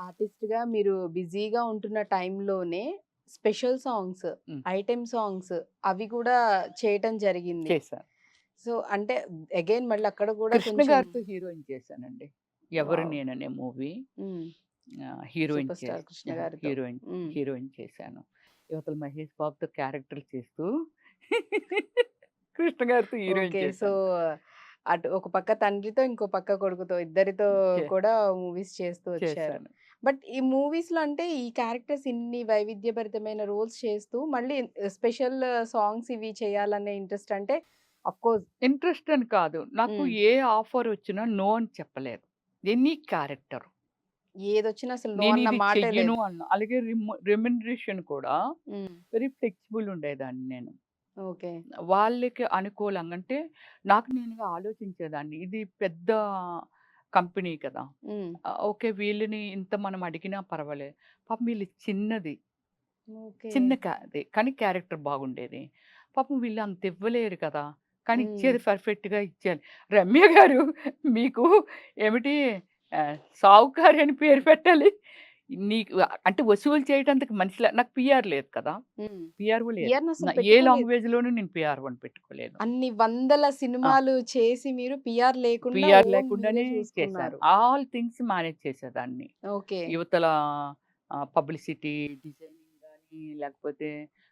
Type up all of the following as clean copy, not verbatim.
ఆర్టిస్ట్‌గా మీరు బిజీగా ఉంటున్న టైంలోనే స్పెషల్ సాంగ్స్, హ్మ్. ఐటెమ్ సాంగ్స్ అవి కూడా చేయటం జరిగింది. చేశాను. సో, అంటే అగైన్ మళ్ళీ అక్కడ కూడా కృష్ణ కొంచెం గారితో హీరోయిన్ చేశానండి. 'ఎవరు వావ్! నేననే' మూవీ హ్మ్. హీరోయిన్ సూపర్ స్టార్ కృష్ణ గారితో. హీరోయిన్ హ్మ్. హీరోయిన్ చేశాను. యువతల మహేష్ బాబుతో క్యారెక్టర్‌లు చేస్తూ కృష్ణ గారితో హీరోయిన్ ఓకే. సో, చేశాను. అటు ఒక పక్క తండ్రితో, ఇంకో పక్క కొడుకుతో ఇద్దరితో చే కూడా మూవీస్ చేస్తూ వచ్చారు. చేశాను. బట్ ఈ మూవీస్‌లో అంటే ఈ క్యారెక్టర్స్ ఇన్ని వైవిధ్యభరితమైన రోల్స్ చేస్తూ మళ్ళీ స్పెషల్ సాంగ్స్ ఇవి చేయాలనే ఇంట్రెస్ట్ అంటే ఆఫ్‌కోర్స్ ఇంట్రెస్ట్ అని కాదు. నాకు హ్మ్. ఏ ఆఫర్ వచ్చినా నో అని చెప్పలేదు. Any character. ఏదొచ్చినా అసలు నో అన్న నేనిది మాటే చెయ్యను లేదు. అన్నా. అలాగే రెమ్యునరేషన్ కూడా హ్మ్. వెరీ ఫ్లెక్సిబుల్ ఉండేదాన్ని నేను. ఓకే. వాళ్ళకి అనుకూలంగా అంటే నాకు నేనుగా ఆలోచించేదాన్ని. ఇది పెద్ద కంపెనీ కదా! హ్మ్. ఓకే. వీళ్ళని ఇంత మనం అడిగినా పర్వాలేదు. పాపం వీళ్ళు చిన్నది. ఓకే. చిన్న అది కానీ క్యారెక్టర్ బాగుండేది. పాపం వీళ్ళు అంత ఇవ్వలేరు కదా! కానీ హ్మ్. ఇచ్చేది పర్ఫెక్ట్‌గా ఇచ్చాను. రమ్య గారు మీకు ఏమిటి సావుకారి అని పేరు పెట్టాలి. నీకు అంటే వసూలు చేయటానికి మనిషిలా నాకు పీఆర్ లేదు కదా! హ్మ్. పీఆర్‌ఓ లేదు. పిఆర్‌ని అసలు ఏ పెట్టుకోలేదు. లాంగ్వేజ్‌లోనూ నేను పీఆర్-1 పెట్టుకోలేదు. అన్ని వందల ఆ! సినిమాలు చేసి మీరు పిఆర్ లేకుండా పీఆర్ ఓన్ మీరే లేకుండానే చేశాను. చూసుకున్నారు. ఆల్ థింగ్స్ మేనేజ్ చేసేదాన్ని. ఓకే. యువతల పబ్లిసిటీ డిజైనింగ్ గానీ, లేకపోతే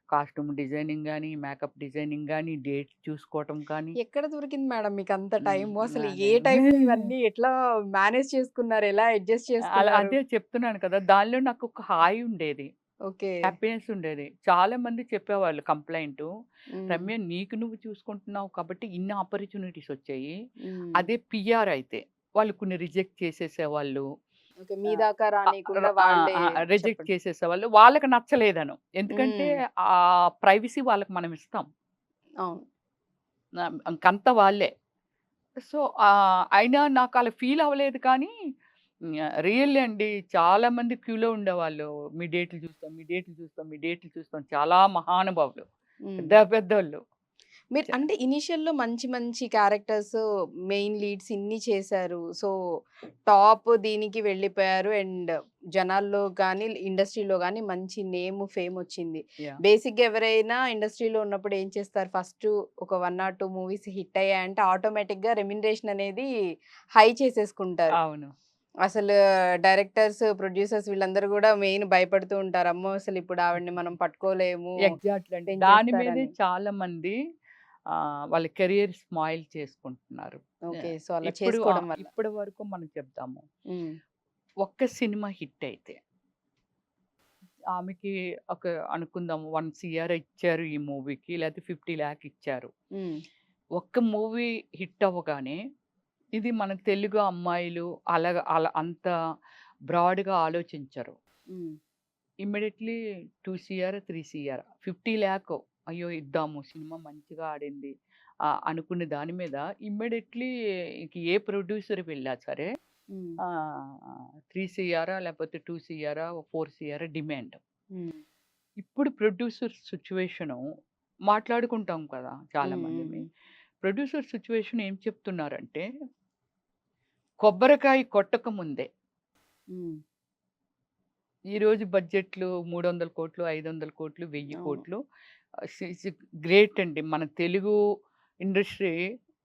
కాస్ట్యూమ్ డిజైనింగ్ గానీ, మేకప్ డిజైనింగ్ గానీ, డేట్స్ చూసుకోవటం కానీ ఎక్కడ దొరికింది మేడం మీకంత టైము? అసలు అదే. ఏ టైంలో ఇవన్నీ ఎట్లా మేనేజ్ చేసుకున్నారు? ఎలా అడ్జస్ట్ చేసుకున్నారు? అదే చెప్తున్నాను కదా! దానిలో నాకొక హాయి ఉండేది. ఓకే. హ్యాపీనెస్ ఉండేది. చాలా మంది చెప్పేవాళ్ళు కంప్లెయింటు. హ్మ్. "రమ్య నీకు నువ్వు చూసుకుంటున్నావు కాబట్టి ఇన్ని ఆపర్చునిటీస్ వచ్చాయి. హ్మ్. అదే పీఆర్ అయితే వాళ్ళు కొన్ని రిజెక్ట్ చేసేసేవాళ్ళు." ఓకే. మీ ఆహ్, దాకా రానీయకుండా ఆ! వాళ్ళే రిజెక్ట్ చెప్పండి. చేసేసేవాళ్ళు. వాళ్ళకి నచ్చలేదను. ఎందుకంటే హ్మ్. ప్రైవసీ వాళ్ళకి మనం ఇస్తాం. అవును. ఇంకంతా వాళ్ళే. సో, అయినా నాకలా ఫీల్ అవ్వలేదు కానీ రియల్లీ అండి చాలా మంది క్యూలో ఉండేవాళ్ళు. మీ డేట్లు చూస్తాం, మీ డేట్లు చూస్తాం, మీ డేట్లు చూస్తాం. చాలా మహానుభావులు. హ్మ్. పెద్ద పెద్దోళ్ళు. మీరు చ అంటే ఇనీషియల్‌లో మంచి మంచి క్యారెక్టర్స్, మెయిన్ లీడ్స్ ఇన్ని చేశారు. సో, టాప్ దీనికి వెళ్ళిపోయారు. అండ్ జనాల్లో గాని, ఇండస్ట్రీలో గాని మంచి నేమ్, ఫేమ్ వచ్చింది. యాహ్! బేసిక్‌గా ఎవరైనా ఇండస్ట్రీలో ఉన్నప్పుడు ఏం చేస్తారు? ఫస్టు ఒక 1 ఆర్ 2 మూవీస్ హిట్ అయ్యాయంటే ఆటోమేటిక్‌గా రెమ్యునరేషన్ అనేది హై చేసేసుకుంటారు. అవును. అసలు డైరెక్టర్స్, ప్రొడ్యూసర్స్ వీళ్ళందరూ గూడా మెయిన్ భయపడుతూ ఉంటారు. అమ్మో! అసలిప్పుడు ఆవిడని మనం పట్టుకోలేము, ఎగ్జాక్ట్‌లీ అండి. దాని మీదే పెంచేస్తారని. చాలా మంది వాళ్ళ కెరియర్ స్పాయిల్ చేసుకుంటున్నారు. ఓకే. సో, అలా ఇప్పుడు చేసుకోవడం వల్ల. ఇప్పటి వరకు మనం చెప్దాము. హ్మ్. ఒక్క సినిమా హిట్ అయితే ఆమెకి ఒక అనుకుందాం 1 సీఆర్ ఇచ్చారు ఈ మూవీకి. లేకపోతే 50,00,000 ఇచ్చారు. హ్మ్. ఒక్క మూవీ హిట్ అవ్వగానే ఇది మన తెలుగు అమ్మాయిలు అలా అంత బ్రాడ్‌గా ఆలోచించరు. హ్మ్. ఇమ్మీడియేట్‌లీ 2 సీఆర్, 3 సీఆర్ 50,00,000 అయ్యో! ఇద్దాము సినిమా మంచిగా ఆడింది. అనుకున్న దాని మీద ఇమ్మీడియేట్‌లీ ఇంక ఏ ప్రొడ్యూసర్ వెళ్ళా సరే హ్మ్. 3 సీఆరా లేకపోతే 2 సీఆరా, 4 సీఆరా డిమాండ్. హ్మ్. ఇప్పుడు ప్రొడ్యూసర్ సిట్యుయేషను మాట్లాడుకుంటాం కదా! చాలా హ్మ్. మందిమి. హ్మ్. ప్రొడ్యూసర్ సిట్యుయేషన్ ఏం చెప్తున్నారంటే, కొబ్బరికాయ కొట్టకముందే హ్మ్. ఈరోజు బడ్జెట్‌లు 300,00,00,000, 500,00,00,000, అవును. 1000,00,00,000 గ్రేట్ అండి. మన తెలుగు ఇండస్ట్రీ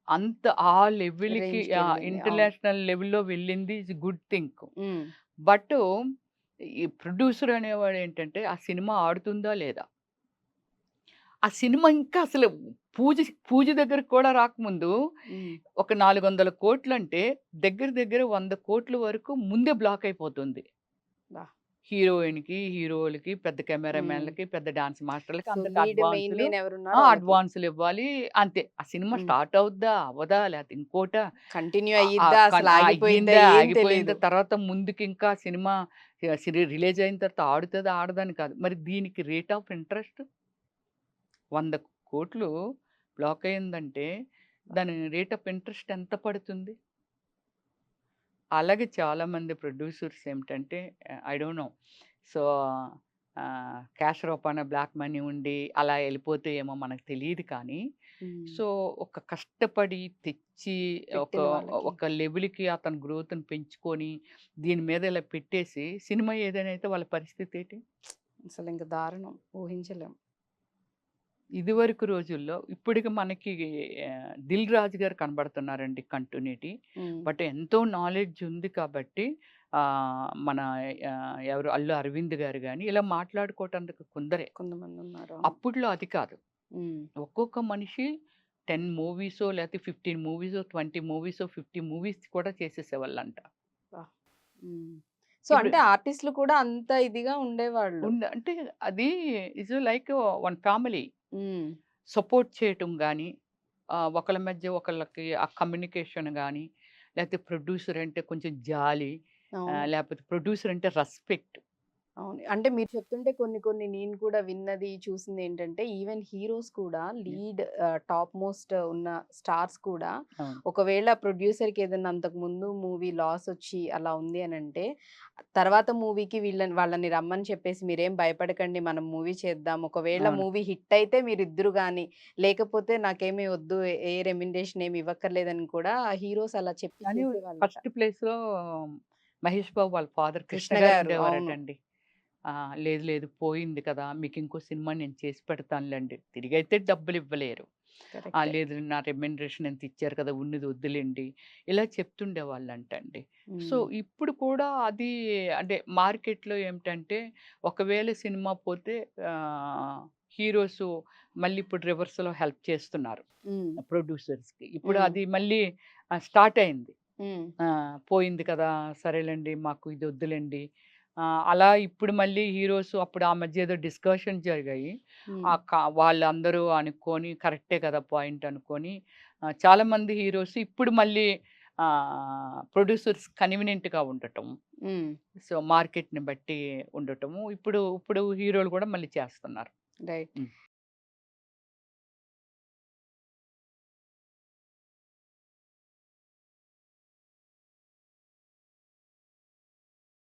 అంత ఆ లెవెల్‌కి రేంజ్‌కెళ్ళింది. అవును. ఇంటర్నేషనల్ లెవెల్‌లో వెళ్ళింది ఈస్ గుడ్ థింగ్. హ్మ్. బట్ ఈ ప్రొడ్యూసర్ అనేవాడేంటంటే, ఆ సినిమా ఆడుతుందా లేదా? ఆ సినిమా ఇంకా అసలు పూజ పూజ దగ్గరికి కూడా రాకముందు హ్మ్. ఒక 400,00,00,000 అంటే దగ్గర దగ్గర 100,00,00,000 వరకు ముందే బ్లాక్ అయిపోతుంది. అబ్బా! హీరోయిన్‌కి, హీరోలకి, పెద్ద హ్మ్. కెమెరామాన్‌లకి, పెద్ద డాన్స్ మాస్టర్‌లకి సో, అందరికి లీడ్ మెయిన్ అడ్వాన్సులు మెయిన్ ఎవరున్నారో ఆళ్ళకి. అడ్వాన్సులివ్వాలి. అంతే. ఆ సినిమా హ్మ్. స్టార్ట్ అవుద్దా? అవ్వదా? లేతే ఇంకోటా? కంటిన్యూ ఆహ్, అయ్యిద్దా? ఆహ్, అసలు ఆగిపోయిద్దా? అయ్యిందా? ఏం ఆగిపోయిందా? తెలీదు. తర్వాత ముందుకింకా సినిమా రిలీజ్ అయిన తర్వాత ఆడుతదా? ఆడదా? అని కాదు. మరి దీనికి రేట్ ఆఫ్ ఇంట్రెస్ట్ 100,00,00,000 బ్లాక్ అయిందంటే దాని రేట్ ఆఫ్ ఇంట్రెస్ట్ ఎంత పడుతుంది? అలాగే చాలామంది ప్రొడ్యూసర్స్ ఏమిటంటే I don't know. So, cash రూపాన బ్లాక్ మనీ ఉండి అలా ఎళ్ళిపోతే ఏమో మనకు తెలీదు కానీ, హ్మ్. సో, ఒక కష్టపడి తెచ్చి ఒక పెట్టిన వాళ్ళకి. ఒక లెవెల్‌కి అతని గ్రోత్‌ని పెంచుకొని, దీని మీద ఇలా పెట్టేసి సినిమా ఏదైనా అయితే వాళ్ళ పరిస్థితి ఏంటి? అసలింక దారుణం. ఊహించలేం. ఇదివరకు రోజుల్లో ఇప్పటికి మనకి 'దిల్ రాజు' గారు కనబడుతున్నారండి కంటిన్యూటీ. హ్మ్. బట్ ఎంతో నాలెడ్జ్ ఉంది కాబట్టి మన ఎవరు 'అల్లు అరవింద్' గారు గాని ఇలా మాట్లాడుకోవటానికి కొందరే. కొంతమందున్నారు. అవును. అప్పట్లో అది కాదు. హ్మ్. ఒక్కొక్క మనిషి 10 మూవీసో లేతే 15 మూవీసో, 20 మూవీసో, 50 మూవీస్ కూడా చేసేసేవాళ్ళంట. అబ్బా! హ్మ్. సో, ఇప్పుడు అంటే ఆర్టిస్ట్‌లు కూడా అంత ఇదిగా ఉండేవాళ్ళు. అంటే అది ఈజ్ లైక్ వన్ ఫ్యామిలీ. హ్మ్. సపోర్ట్ చేయటం గానీ, ఒకళ్ళ మధ్య ఒకళ్ళకి ఆ కమ్యూనికేషన్ గానీ, లేకపోతే ప్రొడ్యూసర్ అంటే కొంచెం జాలి, అవును. లేపోతే ప్రొడ్యూసర్ అంటే రెస్పెక్ట్. అవును. అంటే మీరు చెప్తుంటే కొన్ని కొన్ని నేను కూడా విన్నది, చూసిందేంటంటే ఈవెన్ హీరోస్ కూడా యాహ్! లీడ్ టాప్ మోస్ట్ ఉన్న స్టార్స్ కూడా అవును. ఒకవేళ ప్రొడ్యూసర్‌కి ఏదన్నా అంతకుముందు మూవీ లాస్ ఒచ్చి అలా ఉంది అనంటే, తర్వాత మూవీకి వాళ్ళని రమ్మని చెప్పేసి మీరేం భయపడకండి మనం మూవీ చేద్దాం. ఒకవేళ అవును. మూవీ హిట్ అయితే మీరిద్దరు గాని, లేకపోతే నాకేమి వద్దు ఏ రెమ్యునరేషన్ ఏమి ఇవ్వక్కర్లేదని కూడా హీరోస్ అలా చెప్పి కానీ చేసేవాళ్ళట. ఫస్ట్ ప్లేస్‌లో మహేష్ బాబు వాళ్ళ ఫాదర్ కృష్ణ కృష్ణ గారు గారు. అవును. ఉండేవారటండి. లేదు లేదు పోయింది కదా! మీకింకో సినిమా నేను చేసి పెడతానులెండి. తిరిగైతే డబ్బులివ్వలేరు. కరెక్టే. లేదు నా రెమ్యునరేషన్ ఇంత ఇచ్చారు కదా! ఉన్నది వద్దులెండి. ఇలా చెప్తుండేవాళ్ళంటండి. సో, హ్మ్. ఇప్పుడు కూడా అది అంటే మార్కెట్‌లో ఏమిటంటే ఒకవేళ సినిమా పోతే హీరోసు మళ్ళీ ఇప్పుడు రివర్స్‌లో హెల్ప్ చేస్తున్నారు హ్మ్. ప్రొడ్యూసర్స్‌కి. ఇప్పుడు హ్మ్. అది మళ్ళీ స్టార్ట్ అయింది. హ్మ్. పోయింది కదా! సరేలెండి మాకు ఇది వద్దులెండి. అలా ఇప్పుడు మళ్ళీ హీరోస్ అప్పుడు ఆ మధ్య ఏదో డిస్కషన్ జరిగాయి. హ్మ్. వాళ్ళందరూ అనుకోని కరెక్టే కదా! పాయింట్ అనుకోని చాలామంది హీరోస్ ఇప్పుడు మళ్ళీ ప్రొడ్యూసర్స్ కన్వీనియంట్‌గా ఉండటం. హ్మ్. సో, మార్కెట్‌ని బట్టి ఉండటము. ఇప్పుడు ఇప్పుడు హీరోలు కూడా మళ్ళీ చేస్తున్నారు. రైట్. హ్మ్.